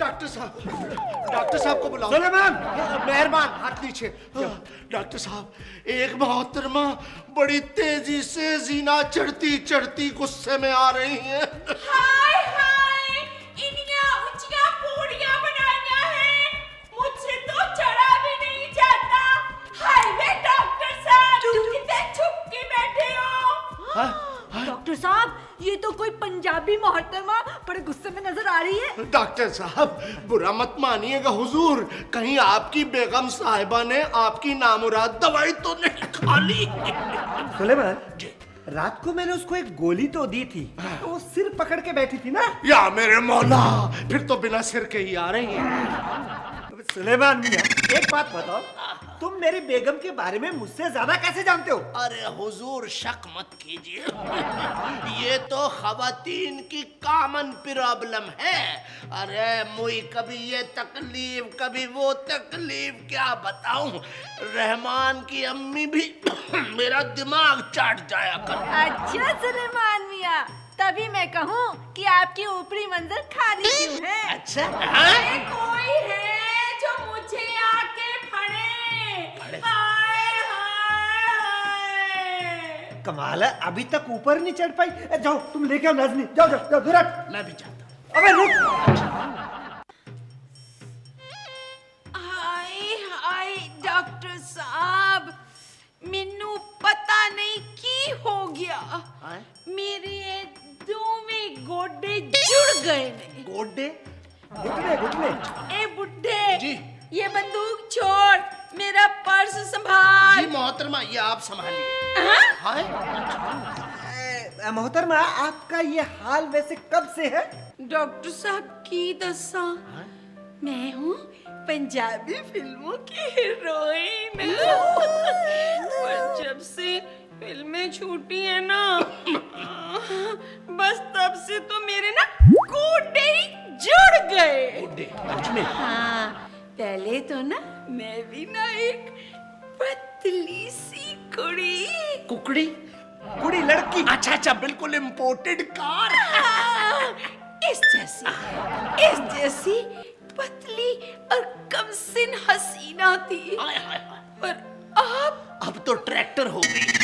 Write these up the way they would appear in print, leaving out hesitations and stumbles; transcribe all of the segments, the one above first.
Doctor साहब को बुलाओ। सुलेमान, मेहरबान, हाथ नीचे। डॉक्टर साहब, एक मोहतरमा बड़ी तेजी से जीना चढ़ती चढ़ती गुस्से में आ रही है। हाय हाय, इनिया ऊंचिया पौड़ियां बनाइया हैं, मुझसे तो चढ़ा भी नहीं जाता। हाय वे डॉक्टर साहब, कितने छुप के बैठे हो। डॉक्टर साहब, ये तो कोई पंजाबी मोहतरमा बड़े गुस्से में नजर आ रही है। डॉक्टर साहब, बुरा मत मानिएगा हुजूर, कहीं आपकी बेगम साहिबा ने आपकी नामुराद दवाई तो नहीं खा ली। सुलेमान, रात को मैंने उसको एक गोली तो दी थी, तो वो सिर पकड़ के बैठी थी ना। या मेरे मौला, फिर तो बिना सिर के ही आ रही है। सुलेमान मियां, एक बात बताओ, तुम मेरी बेगम के बारे में मुझसे ज्यादा कैसे जानते हो? अरे हुजूर, शक मत कीजिए, ये तो खवातीन की कॉमन प्रॉब्लम है। अरे मुई कभी ये तकलीफ, कभी वो तकलीफ, क्या बताऊं। रहमान की अम्मी भी मेरा दिमाग चाट जाया कर। अच्छा सुलेमान मियां, तभी मैं कहूँ कि आपकी ऊपरी मंजिल खाली क्यों है। अच्छा, अरे कोई है जो मुझे आके फड़े। हाय हाय। कमाल है, अभी तक ऊपर नहीं चढ़ पाई। जाओ तुम लेके आओ नाज़नी, जाओ जाओ जाओ विराट। मैं भी चाहता हूँ। अबे रुक। हाय हाय डॉक्टर साहब, मैनू पता नहीं की हो गया, मेरे दोवें गोडे जुड़ गए ने। गोडे? घुटने घुटने। ए बुड्ढे जी। ये बंदूक छोड़, मेरा पर्स संभाल। जी मोहतरमा, ये आप संभालिए। हाय, मोहतरमा, आपका ये हाल वैसे कब से है? डॉक्टर साहब की दसा, मैं हूँ पंजाबी फिल्मों की हीरोइन। पर जब से फिल्में छूटी है ना, बस तब से तो मेरे ना गोडे ही जुड़ गए। गोडे, सच में? हाँ, पहले तो ना मैं भी ना एक पतली सी कुड़ी, कुकड़ी? कुड़ी लड़की? अच्छा अच्छा, बिल्कुल इम्पोर्टेड कार। इस जैसी पतली और कमसिन हसीना थी। हाय हाय हाय। पर अब तो ट्रैक्टर हो गई।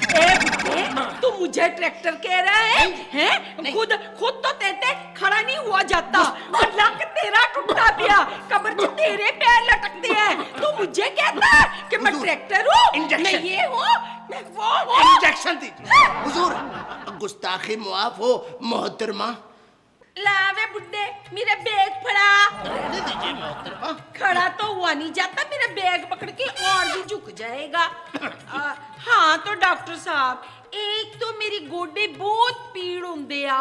तू मुझे ट्रैक्टर कह रहा है? हैं? खुद तो तेरे खड़ा नहीं हुआ जाता, और लक तेरा टूटा पिया, कब्र में तेरे पैर लटकते हैं। तू मुझे कहता है कि मैं ट्रैक्टर हूँ, मैं ये हूँ, मैं वो हूँ। इंजेक्शन दीजिए हुजूर। गुस्ताखी मुआफ हो मोहतरमा। लावे बुड्ढे, मेरा बैग फड़ा। रहने दीजिए मोहतरमा। खड़ा तो हुआ नहीं जाता, मेरा बैग पकड़ के और भी झुक जाएगा। हाँ तो डॉक्टर साहब, एक तो मेरी गोडे बहुत पीड़ होंदे आ,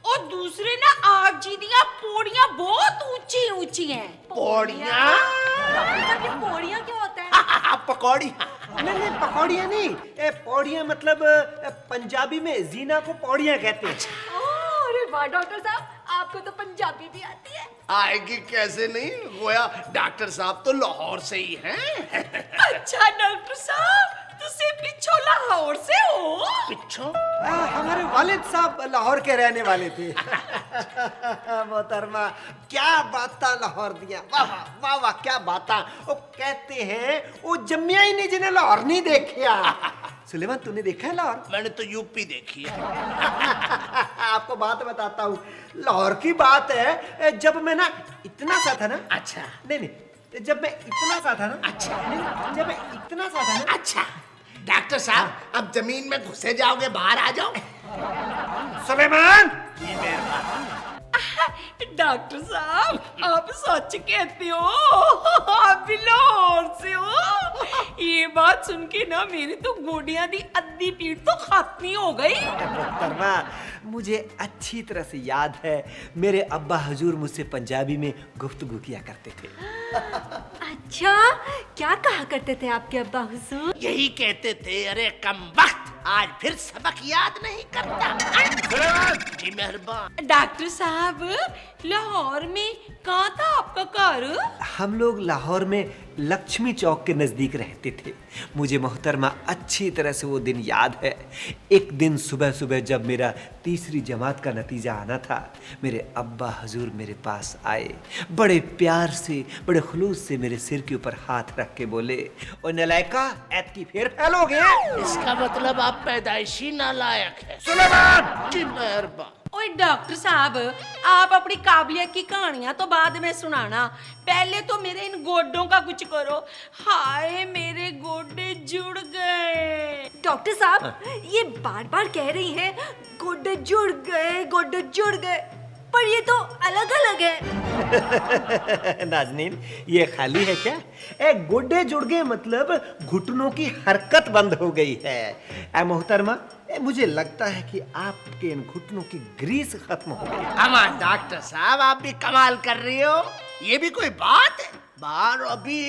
और दूसरे ना आप जी दियां पौड़ियां बहुत ऊंची ऊंची हैं। पौड़ियां? डॉक्टर साहब, ये पौड़ियां क्या होता है? पकौड़ी? नहीं, पकौड़ियाँ नहीं, पौड़ियाँ मतलब पंजाबी में जीना को पौड़ियाँ कहते हैं। अरे वाह डॉक्टर साहब, आपको तो पंजाबी भी आती है। आएगी कैसे नहीं, गोया डॉक्टर साहब तो लाहौर से ही हैं। अच्छा डॉक्टर साहब, तुसे पिछो लाहौर से हो? पिछो? हमारे वालिद साहब लाहौर के रहने वाले थे। मोहतरमा, क्या बाता लाहौर दिया, वाह वाह वाह, क्या बाता। वो कहते हैं वो जम्मिया ही नहीं जिन्हें लाहौर नहीं देखा। सुलेमान, तूने देखा है लाहौर? मैंने तो यूपी देखी है। आपको बात बताता हूँ, लाहौर की बात है, जब मैं ना इतना सा था ना। अच्छा। नहीं, जब मैं इतना सा था ना। अच्छा। नहीं, जब मैं इतना सा था ना। अच्छा, डॉक्टर साहब, अब जमीन में घुसे जाओगे, बाहर आ जाओ। सुलेमान, डॉक्टर साहब, आप सच कहते हो, आप भी लाहौर से हो? ये बात सुन के ना मेरी तो गोडियां दी अद्धी पीठ तो खत्म ही हो गई। मोहतरमा, मुझे अच्छी तरह से याद है, मेरे अब्बा हुजूर मुझसे पंजाबी में गुफ्तगू किया करते थे। अच्छा, क्या कहा करते थे आपके अब्बा हुजूर? यही कहते थे, अरे कम वक्त, आज फिर सबक याद नहीं करता। जी मेहरबान। डॉक्टर साहब, लाहौर में कहाँ था आपका घर? हम लोग लाहौर में लक्ष्मी चौक के नज़दीक रहते थे। मुझे मोहतरमा अच्छी तरह से वो दिन याद है। एक दिन सुबह सुबह जब मेरा तीसरी जमात का नतीजा आना था, मेरे अब्बा हजूर मेरे पास आए, बड़े प्यार से, बड़े खुलूस से मेरे सिर के ऊपर हाथ रख के बोले, ओ नलायका, ऐतकी फेर फैल हो गया। इसका मतलब आप पैदाइशी नालायक है। सुलेमान! जी मेहरबान। ओए डॉक्टर साहब, आप अपनी काबिलियत की कहानियां तो बाद में सुनाना, पहले तो मेरे इन गोड्डों का कुछ करो। हाय मेरे गोड्डे जुड़ गए। डॉक्टर साहब, ये बार बार कह रही हैं गोड्डे जुड़ गए, गोड्डे जुड़ गए, पर ये तो अलग अलग है। नाज़नीन, ये खाली है क्या? गोड्डे जुड़ गए मतलब घुटनों की हरकत बंद हो गई है। मोहतरमा, मुझे लगता है कि आपके इन घुटनों की ग्रीस खत्म हो गई। अमा डॉक्टर साहब, आप भी कमाल कर रही हो। ये भी कोई बात है? बाहर अभी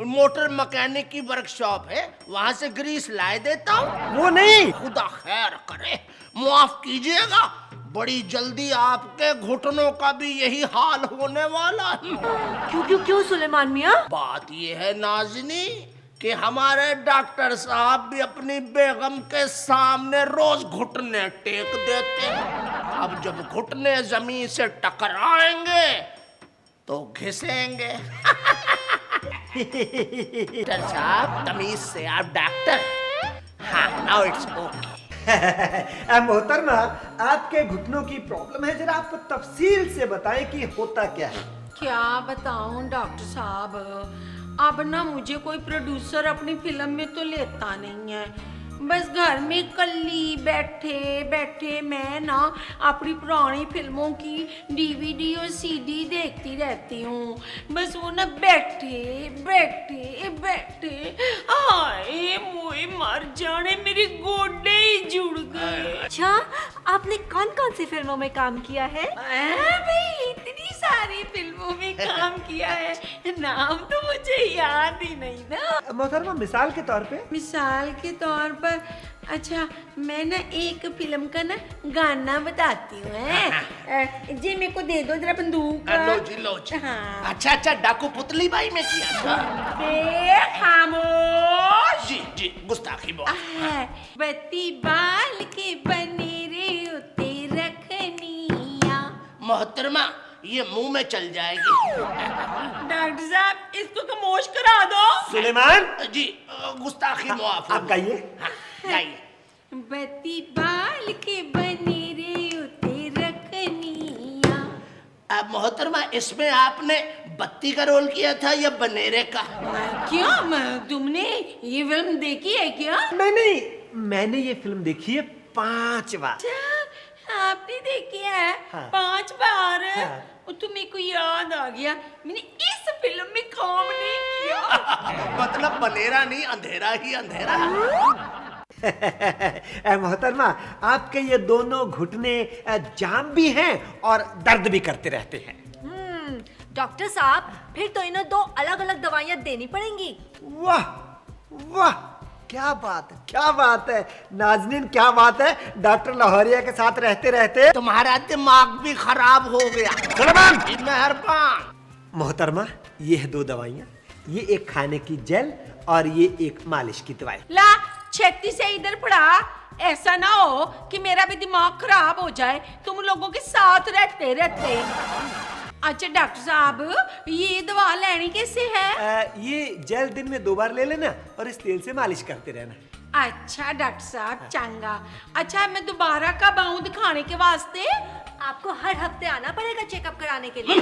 मोटर मैकेनिक की वर्कशॉप है, वहां से ग्रीस लाए देता हूँ। वो नहीं, खुदा खैर करे, माफ कीजिएगा, बड़ी जल्दी आपके घुटनों का भी यही हाल होने वाला है। क्यों क्यों क्यों सुलेमान मियाँ? बात ये है नाज़नी कि हमारे डॉक्टर साहब भी अपनी बेगम के सामने रोज घुटने टेक देते हैं। अब जब घुटने जमीन से टकराएंगे तो घिसेंगे। डॉक्टर साहब, तमीज से आप डॉक्टर। हाँ, नाउ इट्स ओके। मोहतरमा, आपके घुटनों की प्रॉब्लम है, जरा आपको तफसील से बताएं कि होता क्या है। क्या बताऊं डॉक्टर साहब, अब ना मुझे कोई प्रोड्यूसर अपनी फिल्म में तो लेता नहीं है। बस घर में कल्ली बैठे बैठे मैं ना अपनी पुरानी फिल्मों की डीवीडी और सीडी देखती रहती हूँ। बस वो ना बैठे बैठे बैठे, हाय मोए मर जाने, मेरे गोडे ही जुड़ गए। अच्छा, आपने कौन कौन सी फिल्मों में काम किया है? भाई इतनी सारी फिल्मों में काम किया है, नाम तो मुझे याद ही नहीं ना। मोहतरमा, मिसाल के तौर पे? मिसाल के तौर पर, अच्छा मैं ना एक फिल्म का ना गाना बताती हूँ। जी मेरे को दे दो जरा बंदूक। लो जी, लो जी। हाँ। अच्छा अच्छा, डाकू पुतली बाई में किया था। बे खामोश। जी जी, गुस्ताखी बहुत। बत्ती बाल के बनेरे उते रखनिया। मोहतरमा, ये मुंह में चल जाएगी। डॉक्टर साहब, इसको खामोश करा दो। सुलेमान जी, गुस्ताखी माफ। आप गाइए। हाँ, गाइए। बत्ती बाल के बनेरे उते रखनिया। अब मोहतरमा, इसमें आपने बत्ती का रोल किया था या बनेरे का? क्यों, तुमने ये फिल्म देखी है क्या? नहीं नहीं, मैंने ये फिल्म देखी है 5 बार। अच्छा, आपने देखी है? हाँ। 5 बार? हाँ। और तो मेरे को याद आ गया, मैंने इस फिल्म में काम नहीं किया। मतलब बनेरा नहीं, अंधेरा ही अंधेरा। मोहतरमा, आपके ये दोनों घुटने जाम भी हैं और दर्द भी करते रहते हैं। डॉक्टर साहब, फिर तो इन्हें 2 अलग अलग दवाइयाँ देनी पड़ेंगी। वाह वाह, क्या बात है, क्या बात है नाज़नीन, क्या बात है। डॉक्टर लाहौरिया के साथ रहते रहते तुम्हारा दिमाग भी खराब हो गया। सुलेमान! जी मेहरबान। मोहतरमा, ये है 2 दवाइयाँ, ये एक खाने की जेल और ये एक मालिश की दवाई। ला छेती से इधर पड़ा, ऐसा ना हो कि मेरा भी दिमाग खराब हो जाए तुम लोगों के साथ रहते रहते। अच्छा डॉक्टर साहब, ये दवा लेनी कैसे है? ये जेल दिन में 2 बार ले लेना और इस तेल से मालिश करते रहना। अच्छा डॉक्टर साहब, चंगा। अच्छा, मैं दोबारा कब आऊं दिखाने के वास्ते? आपको हर हफ्ते आना पड़ेगा चेकअप कराने के लिए।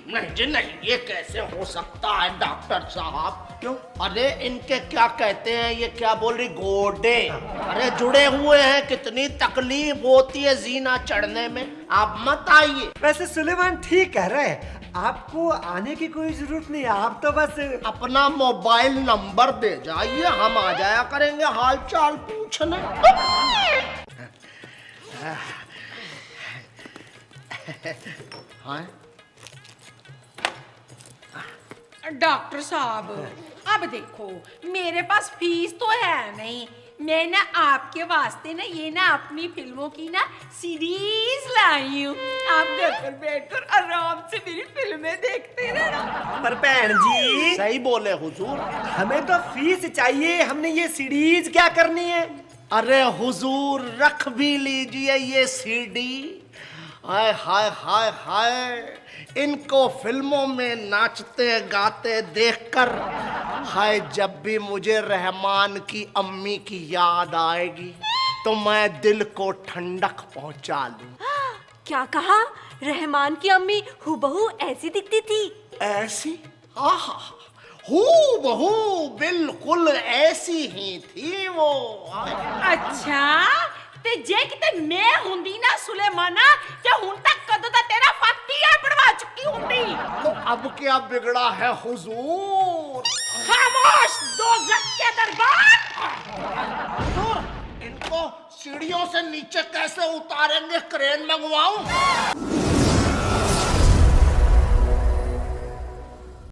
नहीं जी नहीं, ये कैसे हो सकता है डॉक्टर साहब? क्यों? अरे इनके क्या कहते हैं, ये क्या बोल रही, गोडे अरे जुड़े हुए हैं, कितनी तकलीफ होती है जीना चढ़ने में। आप मत आइए। वैसे सुलेमान ठीक कह रहे हैं, आपको आने की कोई जरूरत नहीं है, आप तो बस अपना मोबाइल नंबर दे जाइए, हम आ जाया करेंगे हाल चाल पूछने। हाँ? डॉक्टर साहब, अब देखो मेरे पास फीस तो है नहीं, मैं ना आपके वास्ते ना ये ना अपनी फिल्मों की ना सीरीज लाई हूँ। आप घर पर बैठकर आराम से मेरी फिल्में देखते रहना। पर बहन जी, सही बोले हुजूर। हमें तो फीस चाहिए, हमने ये सीरीज क्या करनी है? अरे हुजूर रख भी लीजिए ये सीडी। हाय हाय हाय हाय, इनको फिल्मों में नाचते गाते देखकर हाय जब भी मुझे रहमान की अम्मी की याद आएगी तो मैं दिल को ठंडक पहुंचा लूं। क्या कहा? रहमान की अम्मी हूबहू ऐसी दिखती थी? ऐसी? आहा, हू बहू बिल्कुल ऐसी ही थी वो। अच्छा ते जे किते मैं हुंदी ना सुलेमाना ते हुन तक कदों दा तेरा फातिया पढ़वा चुकी हुंदी। तो अब क्या बिगड़ा है हुजूर? खामोश दोज़ख के दरबार। हुजूर, इनको सीढ़ियों से नीचे कैसे उतारेंगे? क्रेन मंगवाऊं?